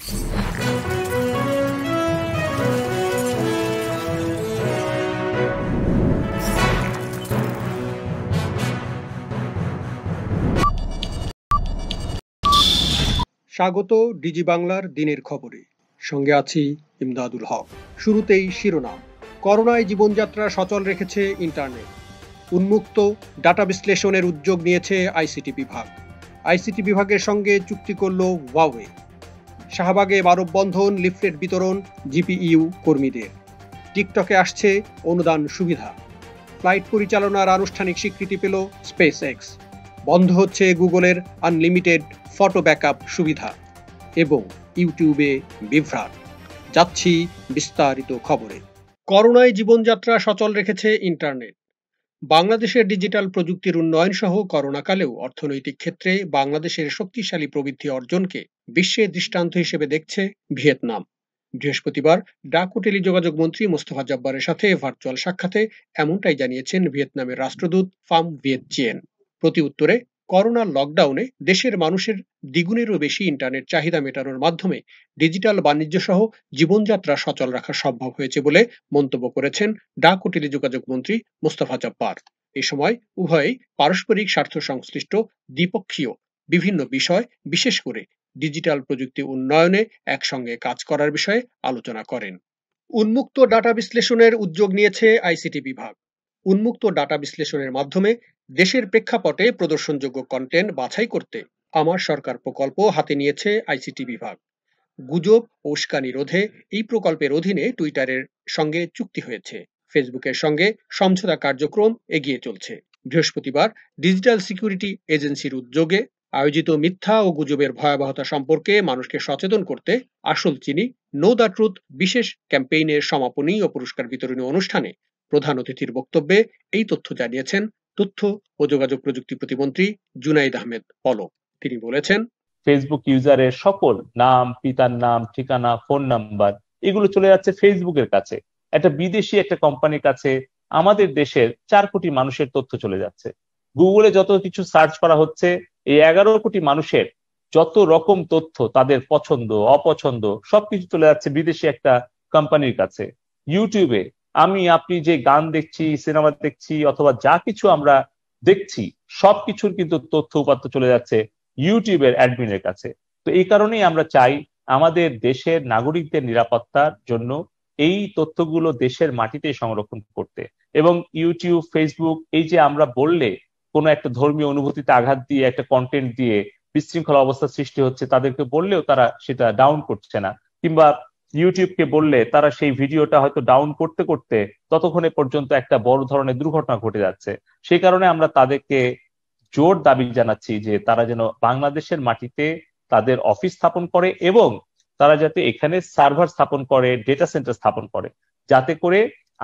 স্বাগত ডিজি বাংলার দিনের খবরে। সঙ্গে আছি ইমদাদুল হক। শুরুতেই শিরোনাম। করোনায় জীবনযাত্রা সচল রেখেছে ইন্টারনেট। উন্মুক্ত ডাটা বিশ্লেষণের উদ্যোগ নিয়েছে আইসিটি বিভাগ। আইসিটি বিভাগের সঙ্গে চুক্তি করল ওয়াওয়ে। শাহবাগে মানববন্ধন, লিফলেট বিতরণ জিপিইউ কর্মীদের। টিকটকে আসছে অনুদান সুবিধা। ফ্লাইট পরিচালনার আনুষ্ঠানিক স্বীকৃতি পেল স্পেস এক্স। বন্ধ হচ্ছে গুগলের আনলিমিটেড ফটো ব্যাকআপ সুবিধা এবং ইউটিউবে বিভ্রাট। যাচ্ছি বিস্তারিত খবরে। করোনায় জীবনযাত্রা সচল রেখেছে ইন্টারনেট। বাংলাদেশের ডিজিটাল প্রযুক্তির উন্নয়ন সহ করোনাকালেও অর্থনৈতিক ক্ষেত্রে বাংলাদেশের শক্তিশালী প্রবৃদ্ধি অর্জনকে বিশ্বের দৃষ্টান্ত হিসেবে দেখছে ভিয়েতনাম। বৃহস্পতিবার ডাক ও টেলিযোগাযোগ মন্ত্রী মোস্তফা জব্বারের সাথে ভার্চুয়াল সাক্ষাতে এমনটাই জানিয়েছেন ভিয়েতনামের রাষ্ট্রদূত ফাম ভিয়েত চিয়েন। প্রতি উত্তরে, করোনার লকডাউনে দেশের মানুষের দ্বিগুণেরও বেশি ইন্টারনেট চাহিদা মেটানোর মাধ্যমে ডিজিটাল বাণিজ্য সহ জীবনযাত্রা সচল রাখা সম্ভব হয়েছে বলে মন্তব্য করেছেন ডাক ও টেলিযোগাযোগ মন্ত্রী মোস্তফা জব্বার। এ সময় উভয়েই পারস্পরিক স্বার্থ সংশ্লিষ্ট দ্বিপক্ষীয় বিভিন্ন বিষয়, বিশেষ করে ডিজিটাল প্রযুক্তি উন্নয়নে একসঙ্গে কাজ করার বিষয়ে আলোচনা করেন। উন্মুক্ত ডাটা বিশ্লেষণের উদ্যোগ নিয়েছে আইসিটি বিভাগ। উন্মুক্ত ডাটা বিশ্লেষণের মাধ্যমে দেশের প্রেক্ষাপটে প্রদর্শনযোগ্য কন্টেন্ট বাছাই করতে আমার সরকার প্রকল্প হাতে নিয়েছে আইসিটি বিভাগ। গুজব ও উস্কানি রোধে এই প্রকল্পের অধীনে টুইটারের সঙ্গে চুক্তি হয়েছে। ফেসবুকের সঙ্গে সমঝোতা কার্যক্রম এগিয়ে চলছে। বৃহস্পতিবার ডিজিটাল সিকিউরিটি এজেন্সির উদ্যোগে আয়োজিত মিথ্যা ও গুজবের ভয়াবহতা সম্পর্কে মানুষকে সচেতন করতে আসল চিনি নো দ্য ট্রুথ বিশেষ ক্যাম্পেইনের সমাপনী ও পুরস্কার বিতরণী অনুষ্ঠানে প্রধান অতিথির বক্তব্যে এই তথ্য জানিয়েছেন তথ্য ও যোগাযোগ প্রযুক্তি প্রতিমন্ত্রী জুনাইদ আহমেদ পলক। তিনি বলেছেন, ফেসবুক ইউজারের সকল নাম, পিতার নাম, ঠিকানা, ফোন নাম্বার এগুলো চলে যাচ্ছে ফেসবুকের কাছে। একটা বিদেশি একটা কোম্পানির কাছে আমাদের দেশের 4 কোটি মানুষের তথ্য চলে যাচ্ছে। গুগলে যত কিছু সার্চ করা হচ্ছে, এই 11 কোটি মানুষের যত রকম তথ্য, তাদের পছন্দ অপছন্দ সবকিছু চলে যাচ্ছে বিদেশি একটা কোম্পানির কাছে। ইউটিউবে আপনি যে গান দেখছি, সিনেমা দেখছি অথবা যা কিছু আমরা দেখছি সবকিছুর কিন্তু তথ্য উপাত্ত চলে যাচ্ছে ইউটিউবের অ্যাডমিনের কাছে। তো এই কারণেই আমরা চাই আমাদের দেশের নাগরিকদের নিরাপত্তার জন্য এই তথ্যগুলো দেশের মাটিতে সংরক্ষণ করতে। এবং ইউটিউব, ফেসবুক এই যে আমরা বললে কোনো একটা ধর্মীয় অনুভূতিতে আঘাত দিয়ে একটা কন্টেন্ট দিয়ে বিশৃঙ্খলা অবস্থা সৃষ্টি হচ্ছে, তাদেরকে বললেও তারা সেটা ডাউন করছে না, কিংবা ইউটিউবকে বললে তারা সেই ভিডিওটা হয়তো ডাউন করতে করতে ততক্ষণে পর্যন্ত একটা বড় ধরনের দুর্ঘটনা ঘটে যাচ্ছে। সেই কারণে আমরা তাদেরকে জোর দাবি জানাচ্ছি যে তারা যেন বাংলাদেশের মাটিতে তাদের অফিস স্থাপন করে এবং তারা যাতে এখানে সার্ভার স্থাপন করে, ডেটা সেন্টার স্থাপন করে, যাতে করে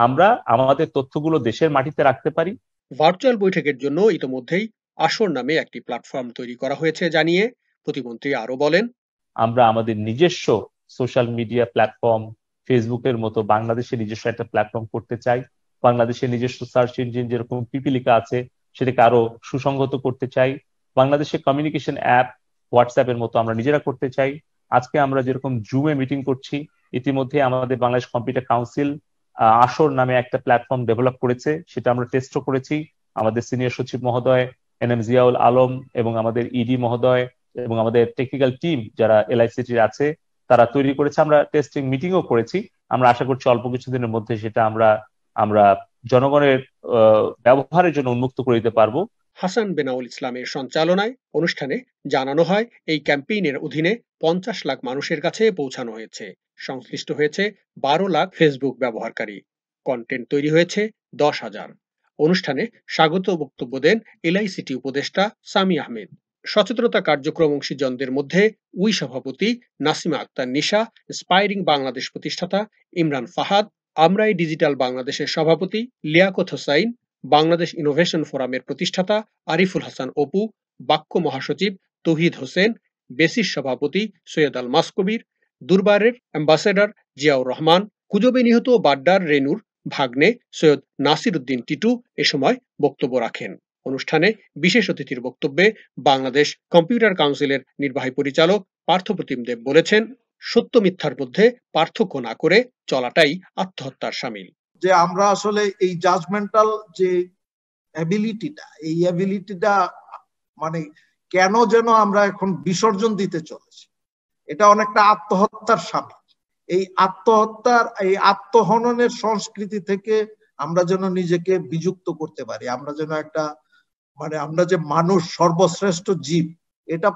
আমরা আমাদের তথ্যগুলো দেশের মাটিতে রাখতে পারি। ভার্চুয়াল বৈঠকের জন্য ইতোমধ্যেই আসর নামে একটি প্ল্যাটফর্ম তৈরি করা হয়েছে জানিয়ে প্রতিমন্ত্রী আরো বলেন, আমরা আমাদের নিজস্ব সোশ্যাল মিডিয়া প্ল্যাটফর্ম, ফেসবুকের মতো বাংলাদেশের নিজস্ব একটা প্ল্যাটফর্ম করতে চাই। বাংলাদেশের নিজস্ব সার্চ ইঞ্জিন যেরকম পিপিলিকা আছে সেটাকে আরো সুসংহত করতে চাই। বাংলাদেশের কমিউনিকেশন অ্যাপ হোয়াটসঅ্যাপের মতো আমরা নিজেরা করতে চাই। আজকে আমরা যেরকম জুমে মিটিং করছি, ইতিমধ্যে আমাদের বাংলাদেশ কম্পিউটার কাউন্সিল আসর নামে একটা প্ল্যাটফর্ম ডেভেলপ করেছে, সেটা আমরা টেস্টও করেছি। আমাদের সিনিয়র সচিব মহোদয় এনএম জিয়াউল আলম এবং আমাদের ইডি মহোদয় এবং আমাদের টেকনিক্যাল টিম যারা এলআইসিটির আছে তারা তৈরি করেছে। আমরা টেস্টিং মিটিংও করেছি। আমরা আশা করছি অল্প কিছুদিনের মধ্যে সেটা আমরা জনগণের ব্যবহারের জন্য উন্মুক্ত করে দিতে পারবো। হাসান বেনাউল ইসলামের সঞ্চালনায় অনুষ্ঠানে জানানো হয়, এই ক্যাম্পেইনের অধীনে 50 লাখ মানুষের কাছে পৌঁছানো হয়েছে। সংশ্লিষ্ট হয়েছে 12 লাখ ফেসবুক ব্যবহারকারী। কন্টেন্ট তৈরি হয়েছে 10,000। অনুষ্ঠানে স্বাগত বক্তব্য দেন এলআইসিটি উপদেষ্টা সামি আহমেদ। সচেতনতা কার্যক্রম অংশীজনদের মধ্যে উই সভাপতি নাসিমা আক্তার নিশা, স্পাইরিং বাংলাদেশ প্রতিষ্ঠাতা ইমরান ফাহাদ, আমরাই ডিজিটাল বাংলাদেশের সভাপতি লিয়াকত হোসাইন, বাংলাদেশ ইনোভেশন ফোরামের প্রতিষ্ঠাতা আরিফুল হাসান অপু, বাক্য মহাসচিব তৌহিদ হোসেন, বেসিস সভাপতি সৈয়দ আল মাসকবির, দুর্বারের অ্যাম্বাসেডর জিয়াউর রহমান, গুজবে নিহত বাড্ডার রেনুর ভাগ্নে সৈয়দ নাসির উদ্দিন টিটু এ সময় বক্তব্য রাখেন। অনুষ্ঠানে বিশেষ অতিথির বক্তব্যে বাংলাদেশ কম্পিউটার কাউন্সিলের নির্বাহী পরিচালক পার্থপ্রতিম দেব বলেছেন, সত্য মিথ্যার মধ্যে পার্থক্য না করে চলাটাই আত্মহত্যার শামিল। যে আমরা আসলে এই জাজমেন্টাল যে এই অ্যাবিলিটিটা মানে কেন যেন আমরা এখন বিসর্জন দিতে চলেছি, এটা অনেকটা আত্মহত্যার শামিল। এই আত্মহননের সংস্কৃতি থেকে আমরা যেন নিজেকে বিযুক্ত করতে পারি, আমরা যেন একটা আমরা যে মানুষ সর্বশ্রেষ্ঠ জীব এটা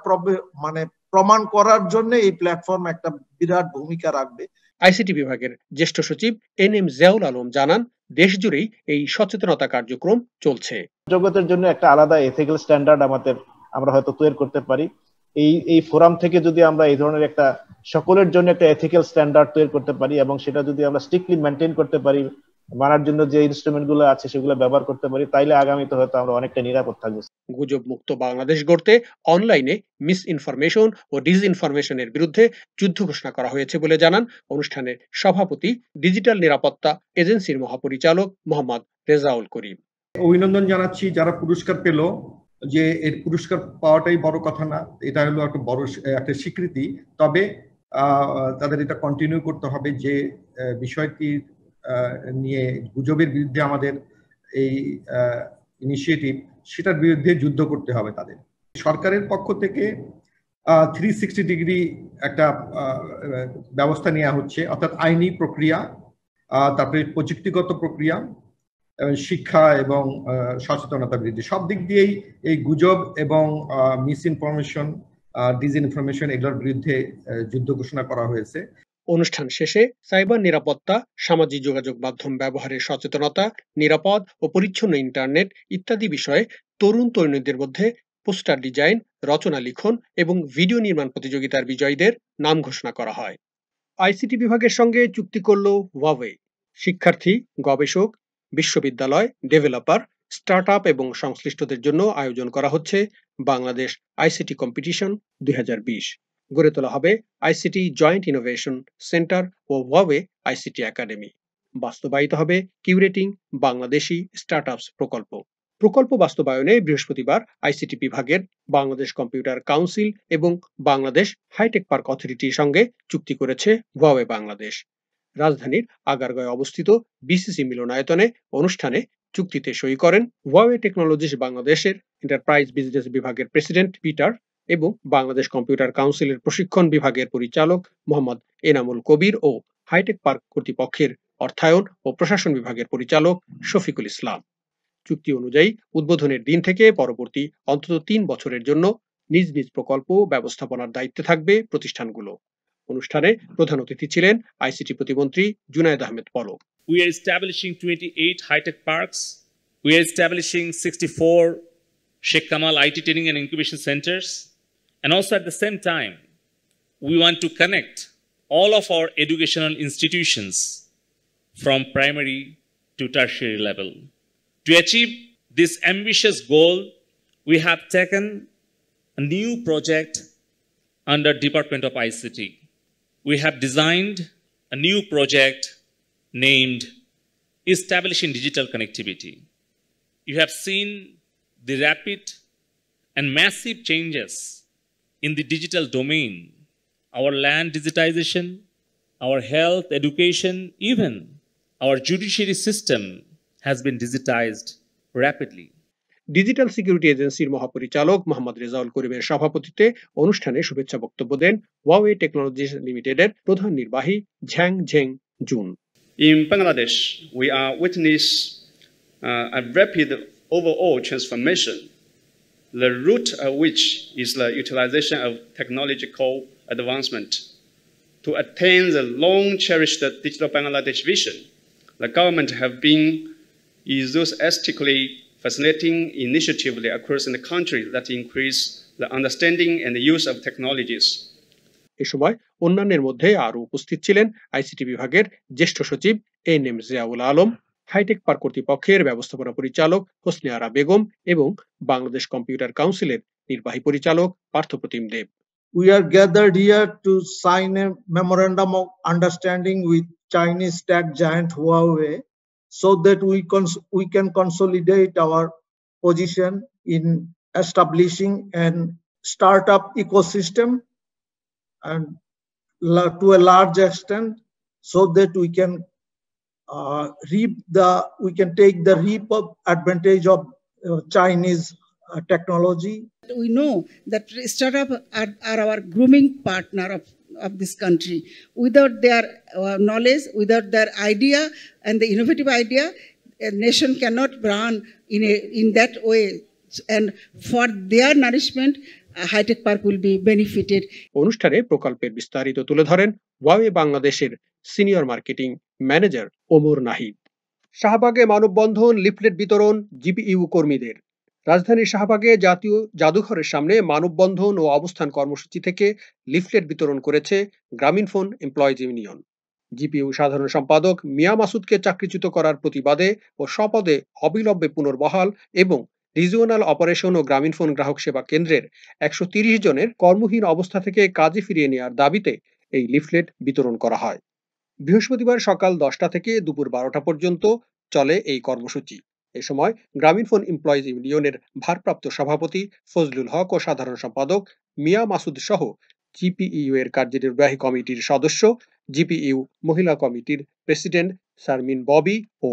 প্রমাণ করার জন্য এই প্ল্যাটফর্ম একটা বিরাট ভূমিকা রাখবে। আইসিটি বিভাগের জ্যেষ্ঠ সচিব এনএম জিয়াউল আলম জানান, দেশ জুড়েই এই সচেতনতা কার্যক্রম চলছে। জগতের জন্য একটা আলাদা এথিক্যাল স্ট্যান্ডার্ড আমরা হয়তো তৈরি করতে পারি। এই ফোরাম থেকে যদি আমরা এই ধরনের একটা সকলের জন্য একটা এথিক্যাল স্ট্যান্ডার্ড তৈরি করতে পারি এবং সেটা যদি আমরা স্ট্রিক্টলি মেনটেন করতে পারি, মানার জন্য যে ইনস্ট্রুমেন্ট গুলো আছে সেগুলো ব্যবহার করতে পারি, তাইলে আগামীতে হয়তো আমরা অনেকটা নিরাপদ থাকবো। গুজব মুক্ত বাংলাদেশ গড়তে অনলাইনে মিস ইনফরমেশন ও ডিসইনফরমেশনের বিরুদ্ধে যুদ্ধ ঘোষণা করা হয়েছে বলে জানান অনুষ্ঠানের সভাপতি, ডিজিটাল নিরাপত্তা এজেন্সির মহাপরিচালক মোহাম্মদ রেজাউল করিম। অভিনন্দন জানাচ্ছি যারা পুরস্কার পেল, যে এর পুরস্কার পাওয়াটাই বড় কথা না, এটা হলো একটা বড় একটা স্বীকৃতি। তবে তাদের এটা কন্টিনিউ করতে হবে যে বিষয়টি নিয়ে গুজবের বিরুদ্ধে আমাদের এই ইনিশিয়েটিভ, সেটার বিরুদ্ধে যুদ্ধ করতে হবে তাদের। সরকারের পক্ষ থেকে 360 ডিগ্রি একটা ব্যবস্থা নেওয়া হচ্ছে, অর্থাৎ আইনি প্রক্রিয়া, তারপরে প্রযুক্তিগত প্রক্রিয়া, শিক্ষা এবং সচেতনতা বৃদ্ধি, সব দিক দিয়েই এই গুজব এবং মিস ইনফরমেশন, ডিসইনফরমেশন এগুলোর বিরুদ্ধে যুদ্ধ ঘোষণা করা হয়েছে। অনুষ্ঠান শেষে সাইবার নিরাপত্তা, সামাজিক যোগাযোগ মাধ্যম ব্যবহারের সচেতনতা, নিরাপদ ও পরিচ্ছন্ন ইন্টারনেট ইত্যাদি বিষয়ে তরুণ তরুণীদের মধ্যে পোস্টার ডিজাইন, রচনা লিখন এবং ভিডিও নির্মাণ প্রতিযোগিতার বিজয়ীদের নাম ঘোষণা করা হয়। আইসিটি বিভাগের সঙ্গে চুক্তি করল ওয়াওয়ে। শিক্ষার্থী, গবেষক, বিশ্ববিদ্যালয়, ডেভেলপার, স্টার্টআপ এবং সংশ্লিষ্টদের জন্য আয়োজন করা হচ্ছে বাংলাদেশ আইসিটি কম্পিটিশন 2020। গড়ে তোলা হবে আইসিটি জয়েন্ট ইনোভেশন সেন্টার ও ওয়াওয়ে আইসিটি একাডেমি। বাস্তবায়িত হবে কিউরেটিং বাংলাদেশি স্টার্টআপস প্রকল্প বাস্তবায়নে বৃহস্পতিবার আইসিটি বিভাগের বাংলাদেশ কম্পিউটার কাউন্সিল এবং বাংলাদেশ হাইটেক পার্ক অথরিটির সঙ্গে চুক্তি করেছে ওয়াওয়ে বাংলাদেশ। রাজধানীর আগারগাঁয়ে অবস্থিত বিসিসি মিলনায়তনে অনুষ্ঠানে চুক্তিতে সই করেন ওয়াওয়ে টেকনোলজিস বাংলাদেশের এন্টারপ্রাইজ বিজনেস বিভাগের প্রেসিডেন্ট পিটার এবং বাংলাদেশ কম্পিউটার কাউন্সিলের প্রশিক্ষণ বিভাগের পরিচালক মোহাম্মদ এনামুল কবির ও হাইটেক পার্ক কর্তৃপক্ষের অর্থায়ন ও প্রশাসন বিভাগের পরিচালক শফিকুল ইসলাম। চুক্তি অনুযায়ী উদ্বোধনের দিন থেকে পরবর্তী অন্তত 3 বছরের জন্য নিজ নিজ প্রকল্প ব্যবস্থাপনার দায়িত্বে থাকবে প্রতিষ্ঠানগুলো। অনুষ্ঠানে প্রধান অতিথি ছিলেন আইসিটি প্রতিমন্ত্রী Junaid Ahmed Palak. We are establishing 28 high-tech parks. We are establishing 64 Sheikh Kamal IT Training and Incubation Centers. And also at the same time, we want to connect all of our educational institutions from primary to tertiary level. To achieve this ambitious goal, we have taken a new project under Department of ICT. We have designed a new project named Establishing Digital Connectivity. You have seen the rapid and massive changes in the digital domain, our land digitization, our health, education, even our judiciary system has been digitized rapidly. Digital security এজেন্সির মহাপরিচালক মোহাম্মদ রেজাউল করিমের সভাপতিত্বে অনুষ্ঠানে শুভেচ্ছা বক্তব্য দেন Huawei technologies লিমিটেডের প্রধান নির্বাহী Zhang Zheng June. In Bangladesh, we are witness a rapid overall transformation, the root of which is the utilization of technological advancement. To attain the long-cherished Digital Bangladesh vision, the government have been enthusiastically facilitating initiatives across the country that increase the understanding and the use of technologies. এ সময় অন্যান্যের মধ্যে আরো উপস্থিত ছিলেন ICT বিভাগের জ্যেষ্ঠ সচিব NM Ziaul Alam, hi tech park কর্তৃপক্ষের ব্যবস্থাপনা পরিচালক হোসনে আরা বেগম এবং বাংলাদেশ কম্পিউটার কাউন্সিলের নির্বাহী পরিচালক পার্থপ্রতিম দেব। We are gathered here to sign a memorandum of understanding with Chinese tech giant Huawei so that we can consolidate our position in establishing an startup ecosystem and to a large extent, so that we can take the reap of advantage of Chinese technology. We know that startup are our grooming partner of this country. Without their knowledge, without their idea and the innovative idea, a nation cannot run in that way. And for their nourishment, Hi-Tech Park will be benefited. অনুষ্ঠানে প্রকল্পের বিস্তারিত তুলে ধরেন Huawei বাংলাদেশের senior marketing manager Omar Nahid. শাহবাগে মানববন্ধন, leaflet বিতরণ GPU কর্মীদের। রাজধানীর শাহবাগে জাতীয় জাদুঘরের সামনে মানববন্ধন ও অবস্থান কর্মসূচি থেকে লিফলেট বিতরণ করেছে গ্রামীণফোন এমপ্লয়িজ ইউনিয়ন। জিপিইউ সাধারণ সম্পাদক মিয়া মাসুদকে চাকরিচ্যুত করার প্রতিবাদে ও স্বপদে অবিলম্বে পুনর্বহাল এবং রিজিওনাল অপারেশন ও গ্রামীণফোন গ্রাহক সেবা কেন্দ্রের 130 জনের কর্মহীন অবস্থা থেকে কাজে ফিরিয়ে নেওয়ার দাবিতে এই লিফলেট বিতরণ করা হয়। বৃহস্পতিবার সকাল 10টা থেকে দুপুর 12টা পর্যন্ত চলে এই কর্মসূচি। এ সময় গ্রামীণফোন এমপ্লয়িজ ইউনিয়নের ভারপ্রাপ্ত সভাপতি ফজলুল হক ও সাধারণ সম্পাদক মিয়া মাসুদ সহ জিপিইউ এর কার্যনির্বাহী কমিটির সদস্য, জিপিইউ মহিলা কমিটির প্রেসিডেন্ট শারমিন ববি ও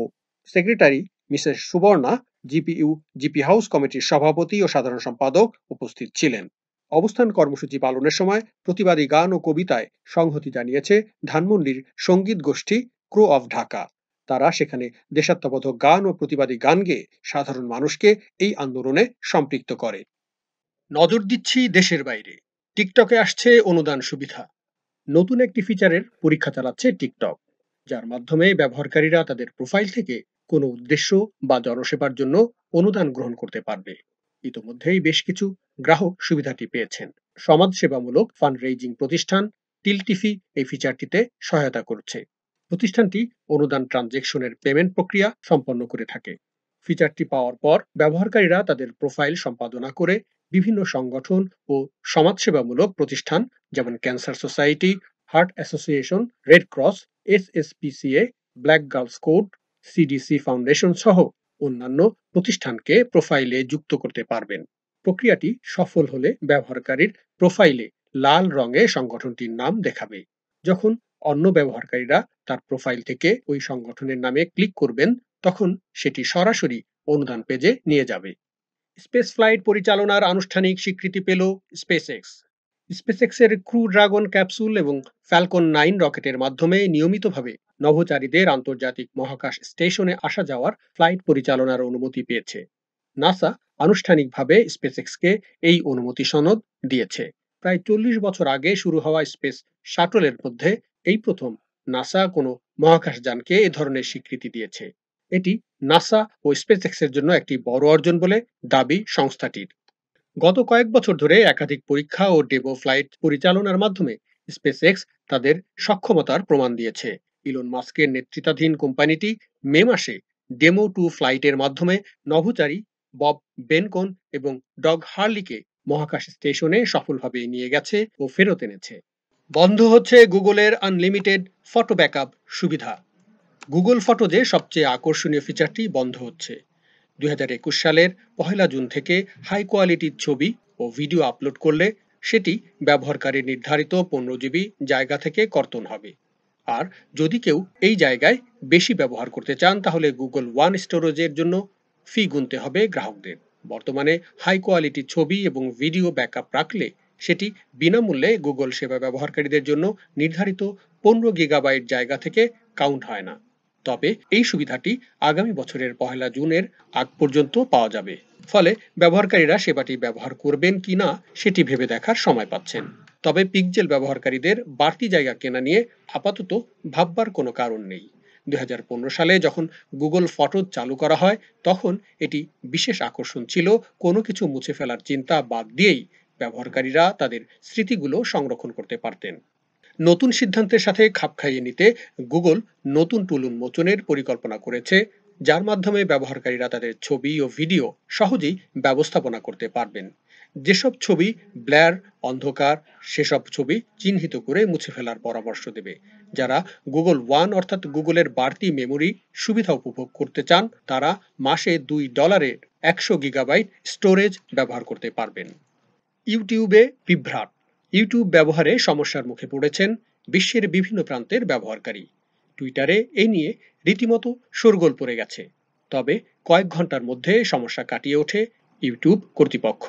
secretary Mrs Suborna, GPU GP house কমিটির সভাপতি ও সাধারণ সম্পাদক উপস্থিত ছিলেন। অবস্থান কর্মসূচি পালনের সময় প্রতিবাদী গান ও কবিতায় সংহতি জানিয়েছে ধানমন্ডির সঙ্গীত গোষ্ঠী ক্রো অফ ঢাকা। তারা সেখানে দেশাত্মবোধক গান ও প্রতিবাদী গান গেয়ে সাধারণ মানুষকে এই আন্দোলনে সম্পৃক্ত করে। নজর দিচ্ছি দেশের বাইরে, টিকটকে আসছে অনুদান সুবিধা। নতুন একটি ফিচারের পরীক্ষা চালাচ্ছে টিকটক, যার মাধ্যমে ব্যবহারকারীরা তাদের প্রোফাইল থেকে কোনো উদ্দেশ্য বা জনসেবার জন্য অনুদান গ্রহণ করতে পারবে। ইতোমধ্যেই বেশ কিছু গ্রাহক সুবিধাটি পেয়েছেন। সমাজসেবামূলক ফান্ড রেইজিং প্রতিষ্ঠান টিলটিফি এই ফিচারটিতে সহায়তা করছে। প্রতিষ্ঠানটি অনুদান ট্রানজেকশনের পেমেন্ট প্রক্রিয়া সম্পন্ন করে থাকে। ফিচারটি পাওয়ার পর ব্যবহারকারীরা তাদের প্রোফাইল সম্পাদনা করে বিভিন্ন সংগঠন ও সমাজসেবামূলক প্রতিষ্ঠান যেমন cancer society, heart association, red cross, SSPCA, black girls code, CDC foundation সহ অন্যান্য প্রতিষ্ঠানকে প্রোফাইলে যুক্ত করতে পারবেন। প্রক্রিয়াটি সফল হলে ব্যবহারকারীর প্রোফাইলে লাল রঙে সংগঠনটির নাম দেখাবে। যখন অন্য ব্যবহারকারীরা তার প্রোফাইল থেকে ওই সংগঠনের নামে ক্লিক করবেন, তখন সেটি সরাসরি অনুদান পেজে নিয়ে যাবে। স্পেস ফ্লাইট পরিচালনার আনুষ্ঠানিক স্বীকৃতি পেল স্পেসএক্স। স্পেসএক্সের ক্রু ড্রাগন ক্যাপসুল এবং ফ্যালকন 9 রকেটের মাধ্যমে নিয়মিতভাবে নভোচারীদের আন্তর্জাতিক মহাকাশ স্টেশনে আসা যাওয়ার ফ্লাইট পরিচালনার অনুমতি পেয়েছে। নাসা আনুষ্ঠানিকভাবে স্পেসএক্সকে এই অনুমতি সনদ দিয়েছে। প্রায় 40 বছর আগে শুরু হওয়া স্পেস শাটলের মধ্যে এই প্রথম নাসা কোনো মহাকাশযানকে এ ধরনের স্বীকৃতি দিয়েছে। এটি নাসা ও স্পেসএক্সের জন্য একটি বড় অর্জন বলে দাবি সংস্থাটির। গত কয়েক বছর ধরে একাধিক পরীক্ষা ও ডেমো ফ্লাইট পরিচালনার মাধ্যমে স্পেসএক্স তাদের সক্ষমতার প্রমাণ দিয়েছে। ইলন মাস্কের নেতৃত্বাধীন কোম্পানিটি মে মাসে ডেমো 2 ফ্লাইটের মাধ্যমে নভোচারী বব বেনকন এবং ডগ হার্লিকে মহাকাশ স্টেশনে সফলভাবে নিয়ে গেছে ও ফেরত এনেছে। বন্ধ হচ্ছে গুগলের আনলিমিটেড ফটো ব্যাকআপ সুবিধা। গুগল ফটোজে সবচেয়ে আকর্ষণীয় ফিচারটি বন্ধ হচ্ছে। 2021 সালের 1 জুন থেকে হাই কোয়ালিটির ছবি ও ভিডিও আপলোড করলে সেটি ব্যবহারকারীর নির্ধারিত 15 GB জায়গা থেকে কর্তন হবে। আর যদি কেউ এই জায়গায় বেশি ব্যবহার করতে চান, তাহলে গুগল ওয়ান স্টোরেজের জন্য ফি গুনতে হবে গ্রাহকদের। বর্তমানে হাই কোয়ালিটির ছবি এবং ভিডিও ব্যাকআপ রাখলে সেটি বিনামূল্যে গুগল সেবা ব্যবহারকারীদের জন্য নির্ধারিত 15 GB জায়গা থেকে কাউন্ট হয় না। তবে এই সুবিধাটি আগামী বছরের 1 জুনের আগ পর্যন্ত পাওয়া যাবে। ফলে ব্যবহারকারীরা সেবাটি ব্যবহার করবেন কিনা সেটি ভেবে দেখার সময় পাচ্ছেন। তবে পিক্সেল ব্যবহারকারীদের বাড়তি জায়গা কেনা নিয়ে আপাতত ভাববার কোনো কারণ নেই। 2015 সালে যখন গুগল ফটো চালু করা হয়, তখন এটি বিশেষ আকর্ষণ ছিল কোনো কিছু মুছে ফেলার চিন্তা বাদ দিয়েই ব্যবহারকারীরা তাদের স্মৃতিগুলো সংরক্ষণ করতে পারতেন। নতুন সিদ্ধান্তের সাথে খাপ খাইয়ে নিতে গুগল নতুন টুল উন্মোচনের পরিকল্পনা করেছে, যার মাধ্যমে ব্যবহারকারীরা তাদের ছবি ও ভিডিও সহজেই ব্যবস্থাপনা করতে পারবেন। যেসব ছবি ব্লার, অন্ধকার, সেসব ছবি চিহ্নিত করে মুছে ফেলার পরামর্শ দেবে। যারা গুগল ওয়ান অর্থাৎ গুগলের বাড়তি মেমোরি সুবিধা উপভোগ করতে চান, তারা মাসে $2 100 GB স্টোরেজ ব্যবহার করতে পারবেন। ইউটিউবে বিভ্রাট। ইউটিউব ব্যবহারে সমস্যার মুখে পড়েছেন বিশ্বের বিভিন্ন প্রান্তের ব্যবহারকারী। টুইটারে এই নিয়ে রীতিমতো শোরগোল পড়ে গেছে। তবে কয়েক ঘন্টার মধ্যে সমস্যা কাটিয়ে ওঠে ইউটিউব কর্তৃপক্ষ।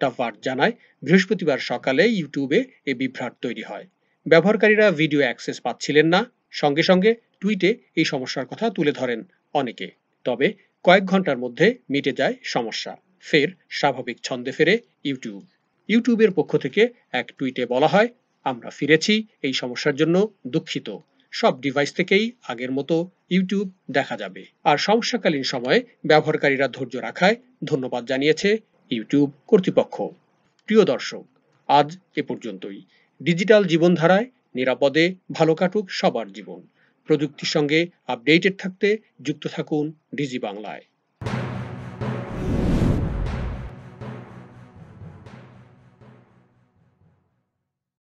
দ্য ভার্জ জানায়, বৃহস্পতিবার সকালে ইউটিউবে এ বিভ্রাট তৈরি হয়। ব্যবহারকারীরা ভিডিও অ্যাক্সেস পাচ্ছিলেন না। সঙ্গে সঙ্গে টুইটে এই সমস্যার কথা তুলে ধরেন অনেকে। তবে কয়েক ঘন্টার মধ্যে মিটে যায় সমস্যা। ফের স্বাভাবিক ছন্দে ফেরে ইউটিউব। ইউটিউবের পক্ষ থেকে এক টুইটে বলা হয়, আমরা ফিরেছি, এই সমস্যার জন্য দুঃখিত। সব ডিভাইস থেকেই আগের মতো ইউটিউব দেখা যাবে। আর সমস্যাকালীন সময়ে ব্যবহারকারীরা ধৈর্য রাখায় ধন্যবাদ জানিয়েছে ইউটিউব কর্তৃপক্ষ। প্রিয় দর্শক, আজ এ পর্যন্তই। ডিজিটাল জীবনধারায় নিরাপদে ভালো কাটুক সবার জীবন। প্রযুক্তির সঙ্গে আপডেটেড থাকতে যুক্ত থাকুন ডিজি বাংলায়।